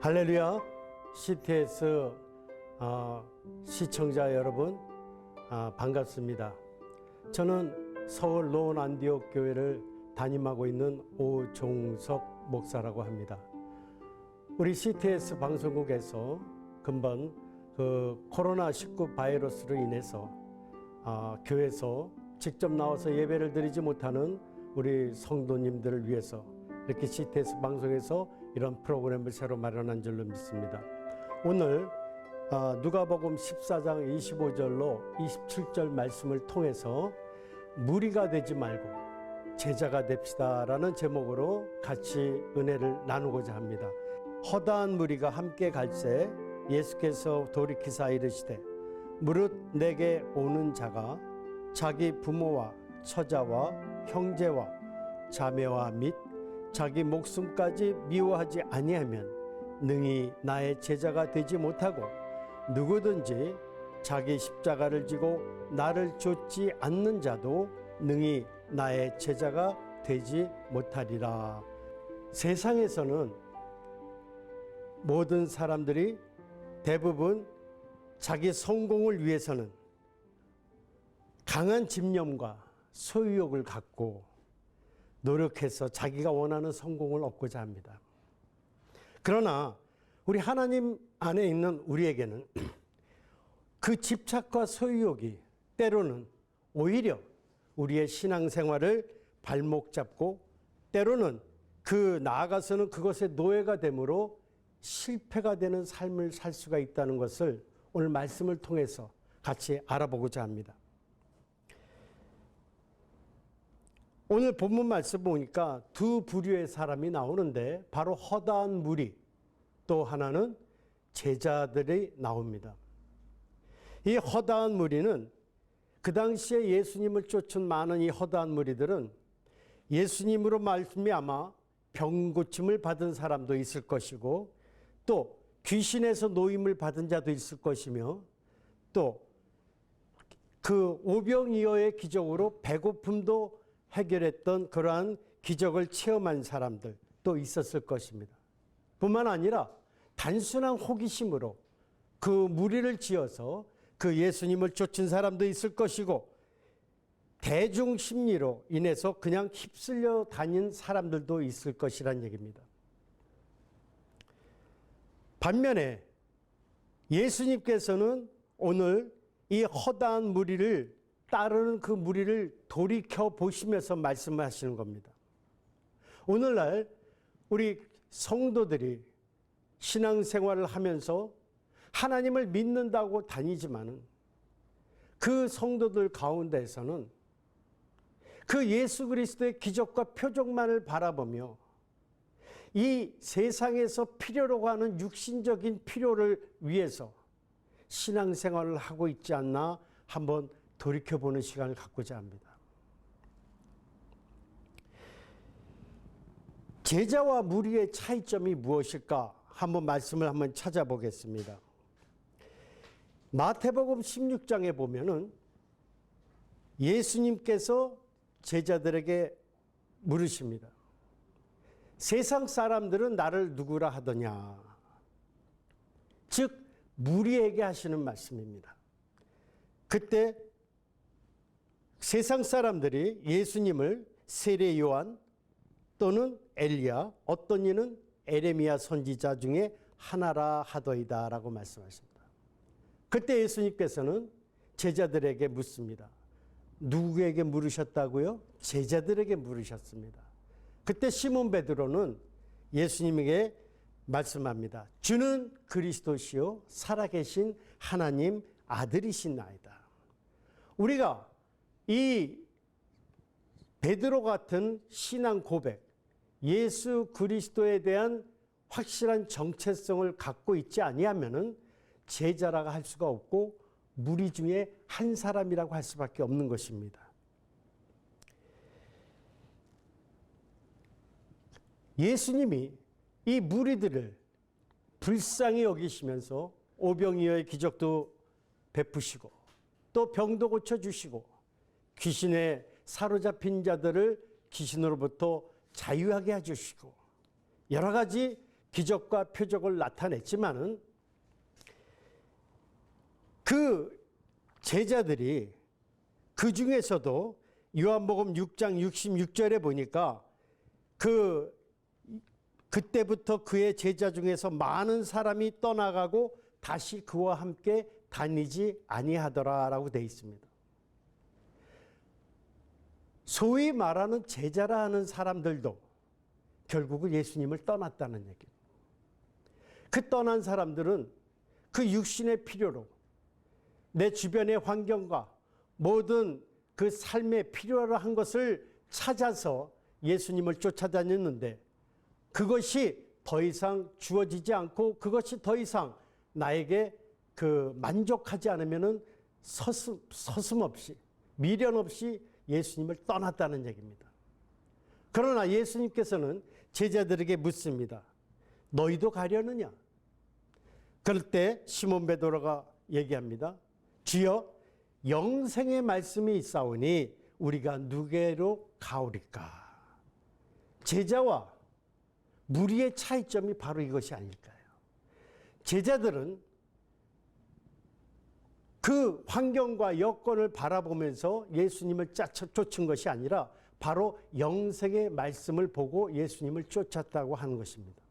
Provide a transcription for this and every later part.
할렐루야. CTS 시청자 여러분 반갑습니다. 저는 서울 노원 안디옥 교회를 담임하고 있는 오종석 목사라고 합니다. 우리 CTS 방송국에서 금번 코로나19 바이러스로 인해서 교회에서 직접 나와서 예배를 드리지 못하는 우리 성도님들을 위해서 이렇게 CTS 방송에서 이런 프로그램을 새로 마련한 줄로 믿습니다. 오늘 누가복음 14장 25절로 27절 말씀을 통해서 무리가 되지 말고 제자가 됩시다 라는 제목으로 같이 은혜를 나누고자 합니다. 허다한 무리가 함께 갈새 예수께서 돌이키사 이르시되 무릇 내게 오는 자가 자기 부모와 처자와 형제와 자매와 및 자기 목숨까지 미워하지 아니하면 능히 나의 제자가 되지 못하고 누구든지 자기 십자가를 지고 나를 좇지 않는 자도 능히 나의 제자가 되지 못하리라. 세상에서는 모든 사람들이 대부분 자기 성공을 위해서는 강한 집념과 소유욕을 갖고 노력해서 자기가 원하는 성공을 얻고자 합니다. 그러나 우리 하나님 안에 있는 우리에게는 그 집착과 소유욕이 때로는 오히려 우리의 신앙생활을 발목 잡고 때로는 나아가서는 그것의 노예가 되므로 실패가 되는 삶을 살 수가 있다는 것을 오늘 말씀을 통해서 같이 알아보고자 합니다. 오늘 본문 말씀 보니까 두 부류의 사람이 나오는데 바로 허다한 무리, 또 하나는 제자들이 나옵니다. 이 허다한 무리는 그 당시에 예수님을 쫓은 많은 이 허다한 무리들은 예수님으로 말미암아 병 고침을 받은 사람도 있을 것이고 또 귀신에서 노임을 받은 자도 있을 것이며 또 그 오병이어의 기적으로 배고픔도 해결했던 그러한 기적을 체험한 사람들도 있었을 것입니다. 뿐만 아니라 단순한 호기심으로 그 무리를 지어서 그 예수님을 쫓은 사람도 있을 것이고 대중 심리로 인해서 그냥 휩쓸려 다닌 사람들도 있을 것이란 얘기입니다. 반면에 예수님께서는 오늘 이 허다한 무리를 따르는 그 무리를 돌이켜 보시면서 말씀하시는 겁니다. 오늘날 우리 성도들이 신앙생활을 하면서 하나님을 믿는다고 다니지만은 그 성도들 가운데에서는 그 예수 그리스도의 기적과 표적만을 바라보며 이 세상에서 필요로 하는 육신적인 필요를 위해서 신앙생활을 하고 있지 않나 한번 돌이켜보는 시간을 갖고자 합니다. 제자와 무리의 차이점이 무엇일까? 한번 말씀을 한번 찾아보겠습니다. 마태복음 16장에 보면은 예수님께서 제자들에게 물으십니다. 세상 사람들은 나를 누구라 하더냐? 즉 무리에게 하시는 말씀입니다. 그때 세상 사람들이 예수님을 세례 요한 또는 엘리야, 어떤 이는 에레미야 선지자 중에 하나라 하더이다 라고 말씀하십니다. 그때 예수님께서는 제자들에게 묻습니다. 누구에게 물으셨다고요? 제자들에게 물으셨습니다. 그때 시몬 베드로는 예수님에게 말씀합니다. 주는 그리스도시요 살아계신 하나님 아들이시나이다. 우리가 이 베드로 같은 신앙 고백, 예수 그리스도에 대한 확실한 정체성을 갖고 있지 아니하면은 제자라고 할 수가 없고 무리 중에 한 사람이라고 할 수밖에 없는 것입니다. 예수님이 이 무리들을 불쌍히 여기시면서 오병이어의 기적도 베푸시고 또 병도 고쳐주시고 귀신에 사로잡힌 자들을 귀신으로부터 자유하게 해주시고 여러 가지 기적과 표적을 나타냈지만은 그 제자들이 그 중에서도 요한복음 6장 66절에 보니까 그때부터 그의 제자 중에서 많은 사람이 떠나가고 다시 그와 함께 다니지 아니하더라라고 되어 있습니다. 소위 말하는 제자라 하는 사람들도 결국은 예수님을 떠났다는 얘기예요. 그 떠난 사람들은 그 육신의 필요로 내 주변의 환경과 모든 그 삶의 필요로 한 것을 찾아서 예수님을 쫓아다녔는데 그것이 더 이상 주어지지 않고 그것이 더 이상 나에게 만족하지 않으면은 서슴없이 미련 없이 예수님을 떠났다는 얘기입니다. 그러나 예수님께서는 제자들에게 묻습니다. 너희도 가려느냐? 그럴 때 시몬 베드로가 얘기합니다. 주여, 영생의 말씀이 있사오니 우리가 누구로 가오리까? 제자와 무리의 차이점이 바로 이것이 아닐까요? 제자들은 그 환경과 여건을 바라보면서 예수님을 쫓은 것이 아니라 바로 영생의 말씀을 보고 예수님을 쫓았다고 하는 것입니다.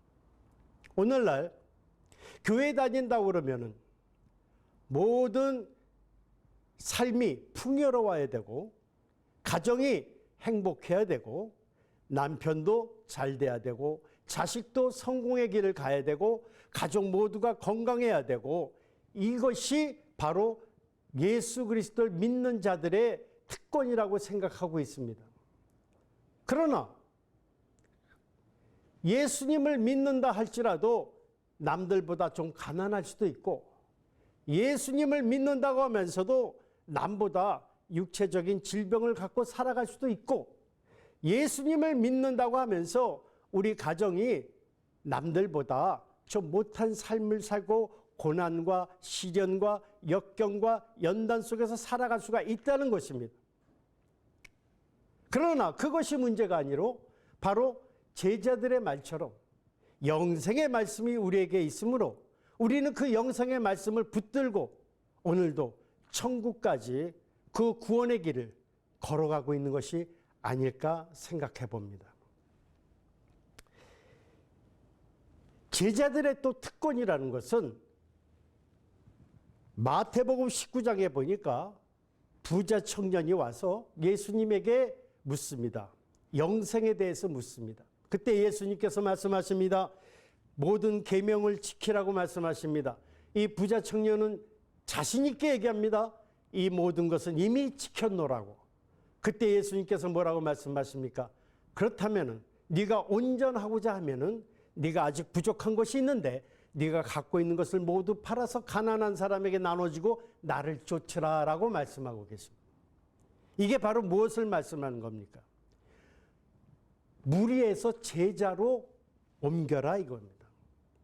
오늘날 교회 다닌다고 그러면은 모든 삶이 풍요로워야 되고 가정이 행복해야 되고 남편도 잘 돼야 되고 자식도 성공의 길을 가야 되고 가족 모두가 건강해야 되고 이것이 바로 예수 그리스도를 믿는 자들의 특권이라고 생각하고 있습니다. 그러나 예수님을 믿는다 할지라도 남들보다 좀 가난할 수도 있고 예수님을 믿는다고 하면서도 남보다 육체적인 질병을 갖고 살아갈 수도 있고 예수님을 믿는다고 하면서 우리 가정이 남들보다 좀 못한 삶을 살고 고난과 시련과 역경과 연단 속에서 살아갈 수가 있다는 것입니다. 그러나 그것이 문제가 아니로 바로 제자들의 말처럼 영생의 말씀이 우리에게 있으므로 우리는 그 영생의 말씀을 붙들고 오늘도 천국까지 그 구원의 길을 걸어가고 있는 것이 아닐까 생각해 봅니다. 제자들의 또 특권이라는 것은 마태복음 19장에 보니까 부자 청년이 와서 예수님에게 묻습니다. 영생에 대해서 묻습니다. 그때 예수님께서 말씀하십니다. 모든 계명을 지키라고 말씀하십니다. 이 부자 청년은 자신 있게 얘기합니다. 이 모든 것은 이미 지켰노라고. 그때 예수님께서 뭐라고 말씀하십니까? 그렇다면은 네가 온전하고자 하면은 네가 아직 부족한 것이 있는데 네가 갖고 있는 것을 모두 팔아서 가난한 사람에게 나눠주고 나를 쫓으라라고 말씀하고 계십니다. 이게 바로 무엇을 말씀하는 겁니까? 무리에서 제자로 옮겨라 이겁니다.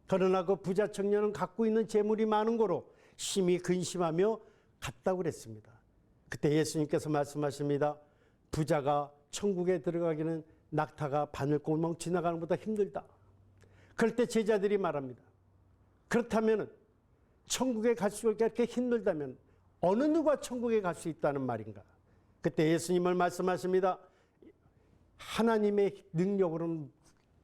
그러나 그 부자 청년은 갖고 있는 재물이 많은 거로 심히 근심하며 갔다고 그랬습니다. 그때 예수님께서 말씀하십니다. 부자가 천국에 들어가기는 낙타가 바늘구멍 지나가는 것보다 힘들다. 그럴 때 제자들이 말합니다. 그렇다면 천국에 갈 수 이렇게 힘들다면 어느 누가 천국에 갈 수 있다는 말인가? 그때 예수님을 말씀하십니다. 하나님의 능력으로는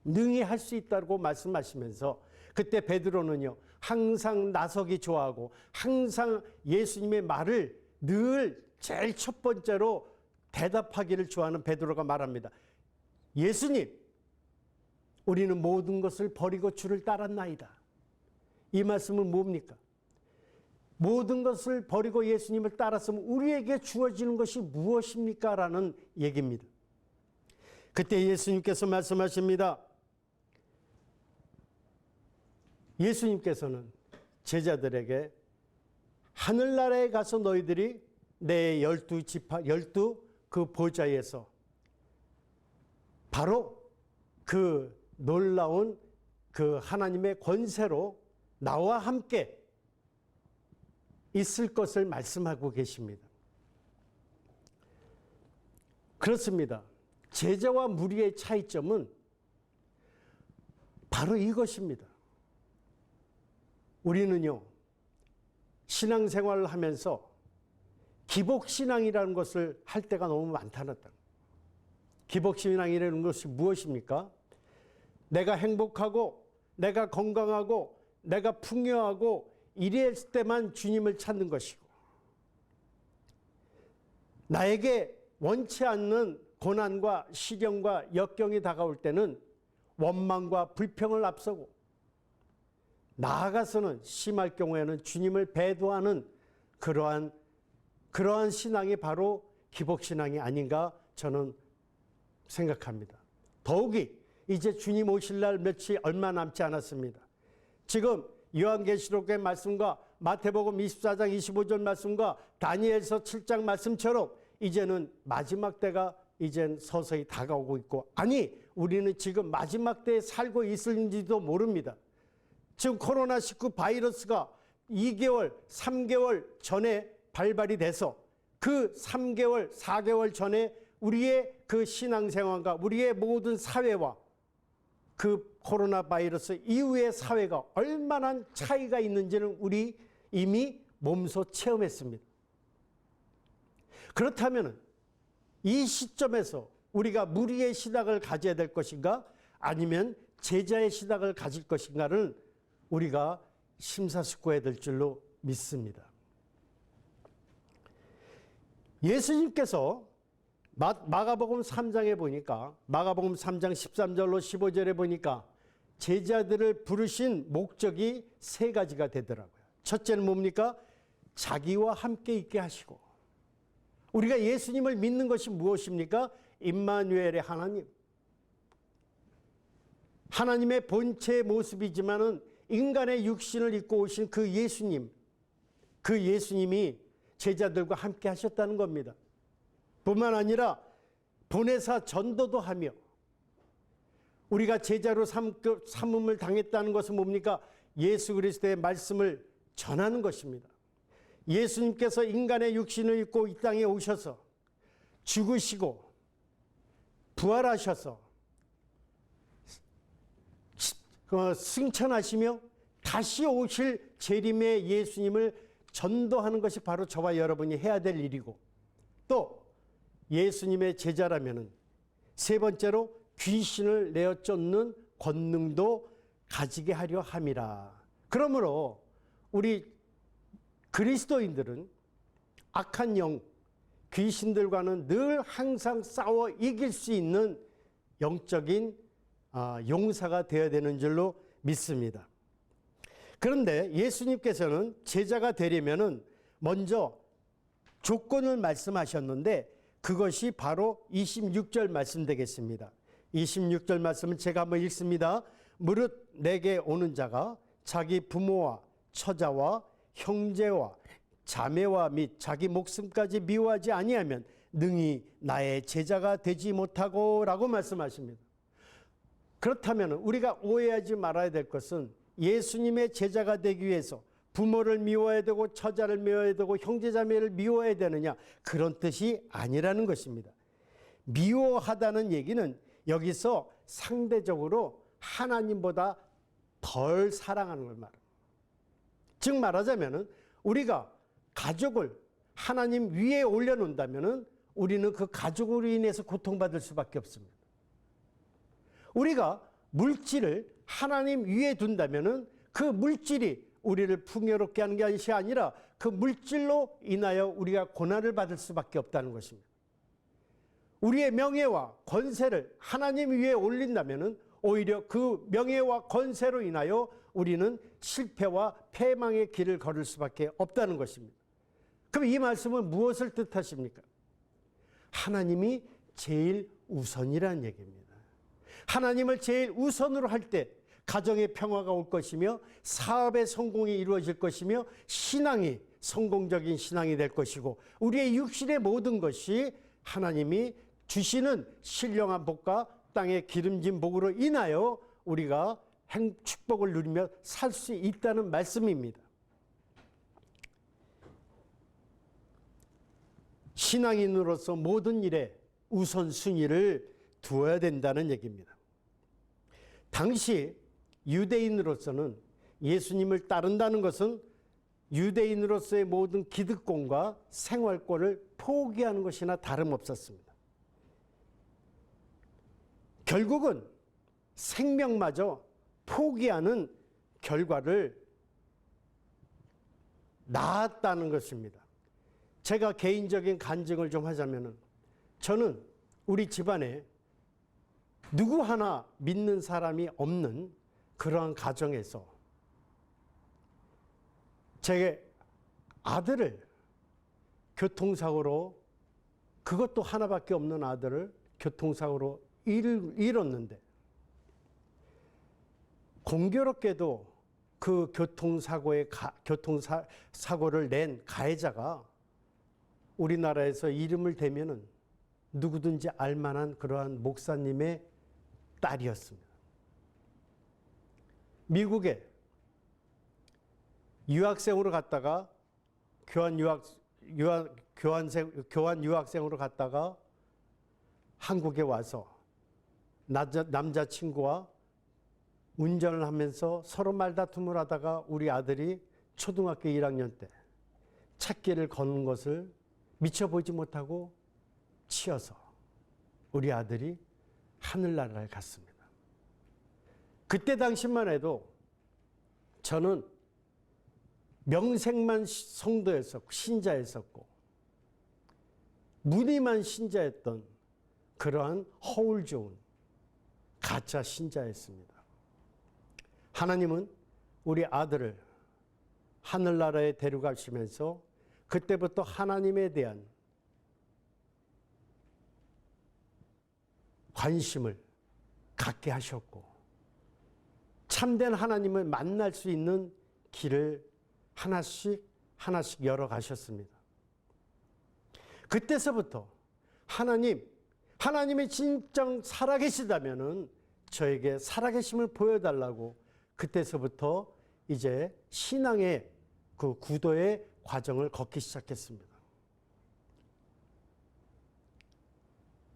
능히 할 수 있다고 말씀하시면서 그때 베드로는요 항상 나서기 좋아하고 항상 예수님의 말을 늘 제일 첫 번째로 대답하기를 좋아하는 베드로가 말합니다. 예수님, 우리는 모든 것을 버리고 주를 따랐나이다. 이 말씀은 뭡니까? 모든 것을 버리고 예수님을 따랐으면 우리에게 주어지는 것이 무엇입니까? 라는 얘기입니다. 그때 예수님께서 말씀하십니다. 예수님께서는 제자들에게 하늘나라에 가서 너희들이 내 12 그 보좌에서 바로 그 놀라운 그 하나님의 권세로 나와 함께 있을 것을 말씀하고 계십니다. 그렇습니다. 제자와 무리의 차이점은 바로 이것입니다. 우리는요, 신앙생활을 하면서 기복신앙이라는 것을 할 때가 너무 많다는 것. 기복신앙이라는 것이 무엇입니까? 내가 행복하고 내가 건강하고 내가 풍요하고 이랬을 때만 주님을 찾는 것이고, 나에게 원치 않는 고난과 시련과 역경이 다가올 때는 원망과 불평을 앞서고, 나아가서는 심할 경우에는 주님을 배도하는 그러한 신앙이 바로 기복신앙이 아닌가 저는 생각합니다. 더욱이 이제 주님 오실 날 며칠 얼마 남지 않았습니다. 지금 요한계시록의 말씀과 마태복음 24장 25절 말씀과 다니엘서 7장 말씀처럼 이제는 마지막 때가 이젠 서서히 다가오고 있고, 아니 우리는 지금 마지막 때에 살고 있을지도 모릅니다. 지금 코로나19 바이러스가 2개월, 3개월 전에 발발이 돼서 그 3개월, 4개월 전에 우리의 그 신앙생활과 우리의 모든 사회와 그 코로나 바이러스 이후의 사회가 얼마나 차이가 있는지는 우리 이미 몸소 체험했습니다. 그렇다면 이 시점에서 우리가 무리의 신앙을 가져야 될 것인가 아니면 제자의 신앙을 가질 것인가를 우리가 심사숙고해야 될 줄로 믿습니다. 예수님께서 마가복음 3장에 보니까, 마가복음 3장 13절로 15절에 보니까 제자들을 부르신 목적이 세 가지가 되더라고요. 첫째는 뭡니까? 자기와 함께 있게 하시고. 우리가 예수님을 믿는 것이 무엇입니까? 임마누엘의 하나님. 하나님의 본체의 모습이지만은 인간의 육신을 입고 오신 그 예수님, 그 예수님이 제자들과 함께 하셨다는 겁니다. 뿐만 아니라 보내사 전도도 하며, 우리가 제자로 삼음을 당했다는 것은 뭡니까? 예수 그리스도의 말씀을 전하는 것입니다. 예수님께서 인간의 육신을 입고 이 땅에 오셔서 죽으시고 부활하셔서 승천하시며 다시 오실 재림의 예수님을 전도하는 것이 바로 저와 여러분이 해야 될 일이고, 또 예수님의 제자라면은 세 번째로 귀신을 내어 쫓는 권능도 가지게 하려 함이라. 그러므로 우리 그리스도인들은 악한 영, 귀신들과는 늘 항상 싸워 이길 수 있는 영적인 용사가 되어야 되는 줄로 믿습니다. 그런데 예수님께서는 제자가 되려면은 먼저 조건을 말씀하셨는데, 그것이 바로 26절 말씀 되겠습니다. 26절 말씀은 제가 한번 읽습니다. 무릇 내게 오는 자가 자기 부모와 처자와 형제와 자매와 및 자기 목숨까지 미워하지 아니하면 능히 나의 제자가 되지 못하고 라고 말씀하십니다. 그렇다면 우리가 오해하지 말아야 될 것은, 예수님의 제자가 되기 위해서 부모를 미워해야 되고 처자를 미워해야 되고 형제자매를 미워해야 되느냐, 그런 뜻이 아니라는 것입니다. 미워하다는 얘기는 여기서 상대적으로 하나님보다 덜 사랑하는 걸 말합니다. 즉 말하자면 우리가 가족을 하나님 위에 올려놓는다면 우리는 그 가족으로 인해서 고통받을 수밖에 없습니다. 우리가 물질을 하나님 위에 둔다면 그 물질이 우리를 풍요롭게 하는 것이 아니라 그 물질로 인하여 우리가 고난을 받을 수밖에 없다는 것입니다. 우리의 명예와 권세를 하나님 위에 올린다면 오히려 그 명예와 권세로 인하여 우리는 실패와 패망의 길을 걸을 수밖에 없다는 것입니다. 그럼 이 말씀은 무엇을 뜻하십니까? 하나님이 제일 우선이라는 얘기입니다. 하나님을 제일 우선으로 할 때 가정의 평화가 올 것이며 사업의 성공이 이루어질 것이며 신앙이 성공적인 신앙이 될 것이고, 우리의 육신의 모든 것이 하나님이 주시는 신령한 복과 땅의 기름진 복으로 인하여 우리가 축복을 누리며 살 수 있다는 말씀입니다. 신앙인으로서 모든 일에 우선순위를 두어야 된다는 얘기입니다. 당시 유대인으로서는 예수님을 따른다는 것은 유대인으로서의 모든 기득권과 생활권을 포기하는 것이나 다름없었습니다. 결국은 생명마저 포기하는 결과를 낳았다는 것입니다. 제가 개인적인 간증을 좀 하자면은, 저는 우리 집안에 누구 하나 믿는 사람이 없는 그러한 가정에서 제 아들을 교통사고로, 그것도 하나밖에 없는 아들을 교통사고로 잃었는데, 공교롭게도 그 교통사고를 낸 가해자가 우리나라에서 이름을 대면은 누구든지 알만한 그러한 목사님의 딸이었습니다. 미국에 유학생으로 갔다가 교환 유학생으로 갔다가 한국에 와서 남자친구와 운전을 하면서 서로 말다툼을 하다가 우리 아들이 초등학교 1학년 때 찾기를 거는 것을 미쳐보지 못하고 치여서 우리 아들이 하늘나라를 갔습니다. 그때 당시만 해도 저는 명색만 성도였었고 신자였었고 무늬만 신자였던 그러한 허울 좋은 가짜 신자였습니다. 하나님은 우리 아들을 하늘나라에 데려가시면서 그때부터 하나님에 대한 관심을 갖게 하셨고, 참된 하나님을 만날 수 있는 길을 하나씩 열어가셨습니다. 그때서부터 하나님이 진정 살아계시다면은 저에게 살아계심을 보여달라고, 그때서부터 이제 신앙의 그 구도의 과정을 걷기 시작했습니다.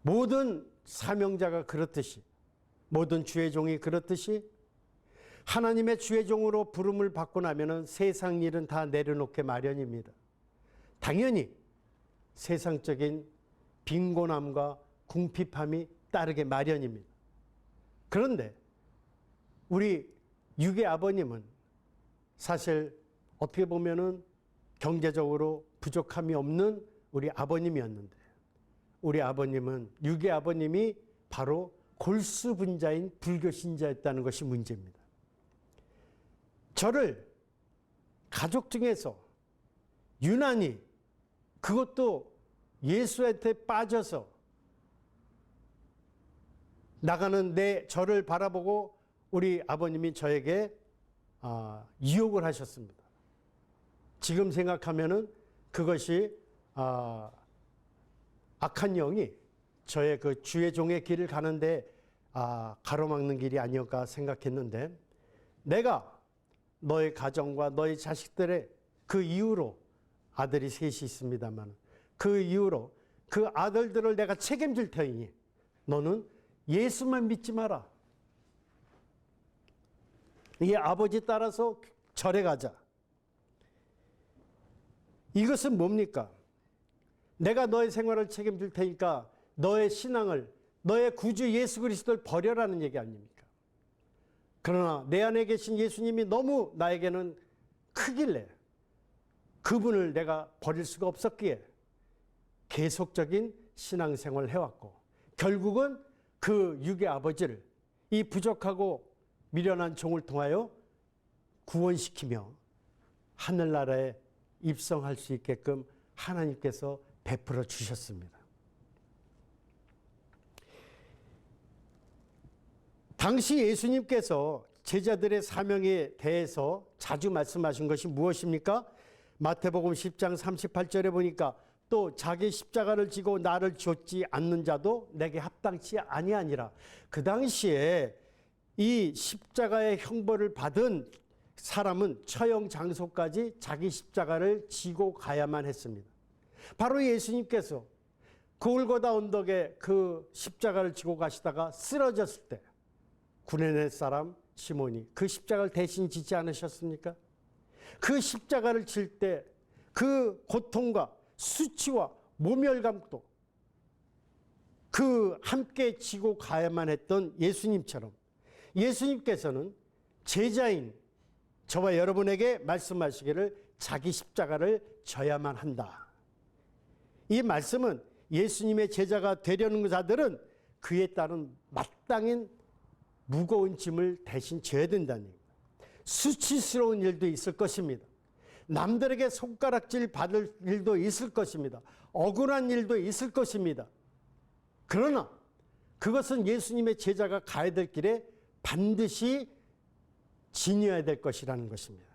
모든 사명자가 그렇듯이, 모든 주의 종이 그렇듯이 하나님의 주의 종으로 부름을 받고 나면은 세상 일은 다 내려놓게 마련입니다. 당연히 세상적인 빈곤함과 궁핍함이 따르게 마련입니다. 그런데 우리 육의 아버님은 사실 어떻게 보면은 경제적으로 부족함이 없는 우리 아버님이었는데, 우리 아버님은, 육의 아버님이 바로 골수분자인 불교신자였다는 것이 문제입니다. 저를 가족 중에서 유난히, 그것도 예수한테 빠져서 나가는 저를 바라보고 우리 아버님이 저에게 유혹을 하셨습니다. 지금 생각하면은 그것이 악한 영이 저의 그 주의 종의 길을 가는데 가로막는 길이 아니었까 생각했는데, 내가 너의 가정과 너의 자식들의 그 이후로, 아들이 셋이 있습니다만 그 이후로 그 아들들을 내가 책임질 테니 너는 예수만 믿지 마라. 이 아버지 따라서 절에 가자. 이것은 뭡니까? 내가 너의 생활을 책임질 테니까 너의 신앙을, 너의 구주 예수 그리스도를 버려라는 얘기 아닙니까? 그러나 내 안에 계신 예수님이 너무 나에게는 크길래 그분을 내가 버릴 수가 없었기에 계속적인 신앙생활을 해왔고, 결국은 그 육의 아버지를, 이 부족하고 미련한 종을 통하여 구원시키며 하늘나라에 입성할 수 있게끔 하나님께서 베풀어 주셨습니다. 당시 예수님께서 제자들의 사명에 대해서 자주 말씀하신 것이 무엇입니까? 마태복음 10장 38절에 보니까 또 자기 십자가를 지고 나를 좇지 않는 자도 내게 합당치 아니하니라. 그 당시에 이 십자가의 형벌을 받은 사람은 처형 장소까지 자기 십자가를 지고 가야만 했습니다. 바로 예수님께서 골고다 언덕에 그 십자가를 지고 가시다가 쓰러졌을 때 구레네 사람 시몬이 그 십자가를 대신 지지 않으셨습니까? 그 십자가를 질 때 그 고통과 수치와 모멸감도 그 함께 지고 가야만 했던 예수님처럼 예수님께서는 제자인 저와 여러분에게 말씀하시기를 자기 십자가를 져야만 한다. 이 말씀은 예수님의 제자가 되려는 자들은 그에 따른 마땅한 무거운 짐을 대신 져야 된다는 얘기입니다. 수치스러운 일도 있을 것입니다. 남들에게 손가락질 받을 일도 있을 것입니다. 억울한 일도 있을 것입니다. 그러나 그것은 예수님의 제자가 가야 될 길에 반드시 지녀야 될 것이라는 것입니다.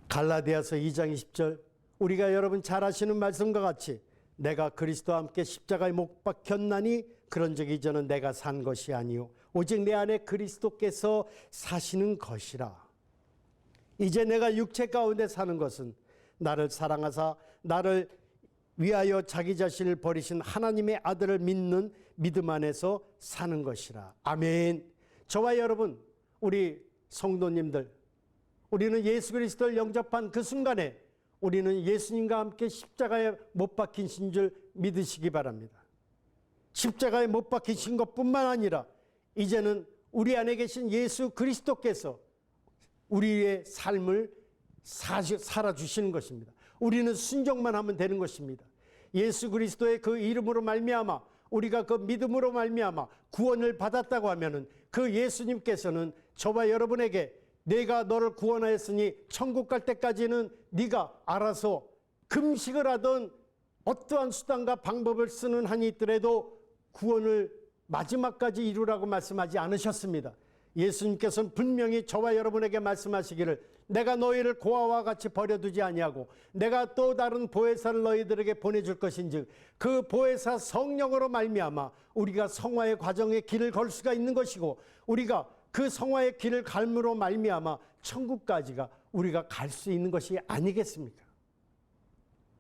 갈라디아서 2장 20절 우리가 여러분 잘 아시는 말씀과 같이 내가 그리스도와 함께 십자가에 못 박혔나니 그런 적이 이전은 내가 산 것이 아니요 오직 내 안에 그리스도께서 사시는 것이라. 이제 내가 육체 가운데 사는 것은 나를 사랑하사 나를 위하여 자기 자신을 버리신 하나님의 아들을 믿는 믿음 안에서 사는 것이라. 아멘. 저와 여러분, 우리 성도님들, 우리는 예수 그리스도를 영접한 그 순간에 우리는 예수님과 함께 십자가에 못 박히신 줄 믿으시기 바랍니다. 십자가에 못 박히신 것뿐만 아니라 이제는 우리 안에 계신 예수 그리스도께서 우리의 삶을 살아주시는 것입니다. 우리는 순종만 하면 되는 것입니다. 예수 그리스도의 그 이름으로 말미암아 우리가 그 믿음으로 말미암아 구원을 받았다고 하면은 그 예수님께서는 저와 여러분에게 내가 너를 구원하였으니 천국 갈 때까지는 네가 알아서 금식을 하던 어떠한 수단과 방법을 쓰는 한이 있더라도 구원을 마지막까지 이루라고 말씀하지 않으셨습니다. 예수님께서는 분명히 저와 여러분에게 말씀하시기를 내가 너희를 고아와 같이 버려두지 아니하고 내가 또 다른 보혜사를 너희들에게 보내줄 것인즉 그 보혜사 성령으로 말미암아 우리가 성화의 과정의 길을 걸 수가 있는 것이고 우리가 그 성화의 길을 갈므로 말미암아 천국까지가 우리가 갈 수 있는 것이 아니겠습니까?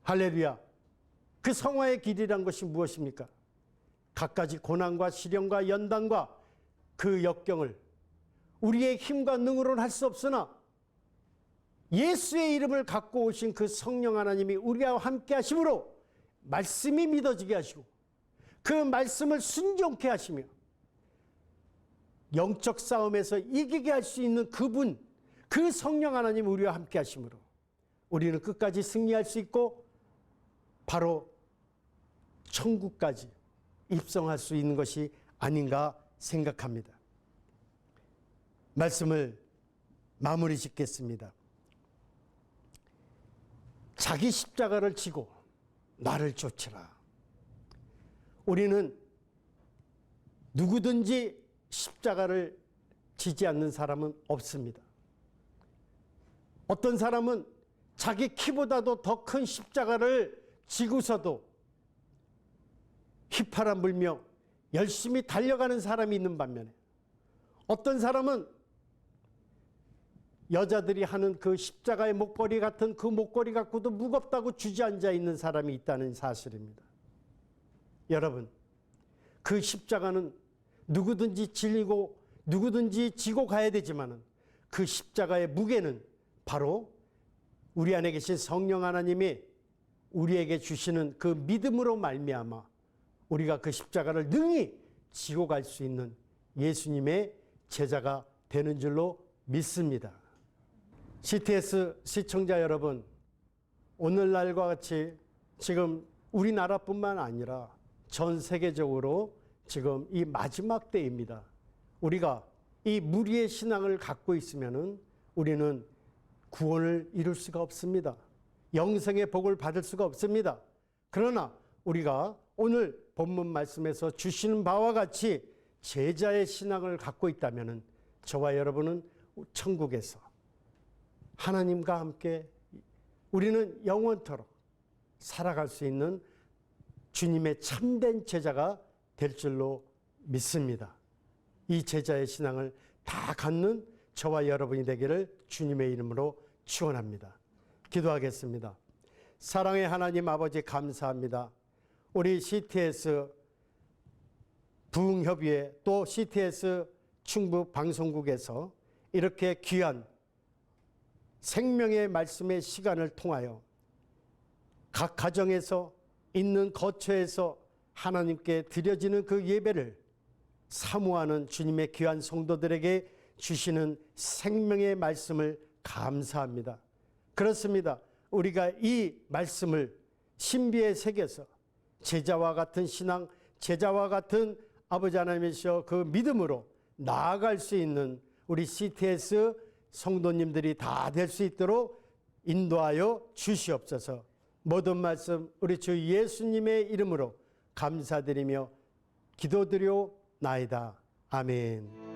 할렐루야. 그 성화의 길이란 것이 무엇입니까? 갖가지 고난과 시련과 연단과 그 역경을 우리의 힘과 능으로는 할 수 없으나 예수의 이름을 갖고 오신 그 성령 하나님이 우리와 함께 하심으로 말씀이 믿어지게 하시고 그 말씀을 순종케 하시며 영적 싸움에서 이기게 할 수 있는 그분, 그 성령 하나님 우리와 함께 하심으로 우리는 끝까지 승리할 수 있고 바로 천국까지 입성할 수 있는 것이 아닌가 생각합니다. 말씀을 마무리 짓겠습니다. 자기 십자가를 지고 나를 쫓으라. 우리는 누구든지 십자가를 지지 않는 사람은 없습니다. 어떤 사람은 자기 키보다도 더 큰 십자가를 지고서도 휘파람 불며 열심히 달려가는 사람이 있는 반면에 어떤 사람은 여자들이 하는 그 십자가의 목걸이 같은 그 목걸이 갖고도 무겁다고 주저앉아 있는 사람이 있다는 사실입니다. 여러분, 그 십자가는 누구든지 질리고 누구든지 지고 가야 되지만은 그 십자가의 무게는 바로 우리 안에 계신 성령 하나님이 우리에게 주시는 그 믿음으로 말미암아 우리가 그 십자가를 능히 지고 갈 수 있는 예수님의 제자가 되는 줄로 믿습니다. CTS 시청자 여러분, 오늘날과 같이 지금 우리나라뿐만 아니라 전 세계적으로 지금 이 마지막 때입니다. 우리가 이 무리의 신앙을 갖고 있으면은 우리는 구원을 이룰 수가 없습니다. 영생의 복을 받을 수가 없습니다. 그러나 우리가 오늘 본문 말씀에서 주시는 바와 같이 제자의 신앙을 갖고 있다면은 저와 여러분은 천국에서 하나님과 함께 우리는 영원토록 살아갈 수 있는 주님의 참된 제자가 될 줄로 믿습니다. 이 제자의 신앙을 다 갖는 저와 여러분이 되기를 주님의 이름으로 축원합니다. 기도하겠습니다. 사랑의 하나님 아버지 감사합니다. 우리 CTS 부흥협의회 또 CTS 충북 방송국에서 이렇게 귀한 생명의 말씀의 시간을 통하여 각 가정에서 있는 거처에서 하나님께 드려지는 그 예배를 사모하는 주님의 귀한 성도들에게 주시는 생명의 말씀을 감사합니다. 그렇습니다. 우리가 이 말씀을 신비에 새겨서 제자와 같은 신앙, 제자와 같은 아버지 하나님이시여 그 믿음으로 나아갈 수 있는 우리 CTS 성도님들이 다 될 수 있도록 인도하여 주시옵소서. 모든 말씀 우리 주 예수님의 이름으로 감사드리며 기도드려나이다. 아멘.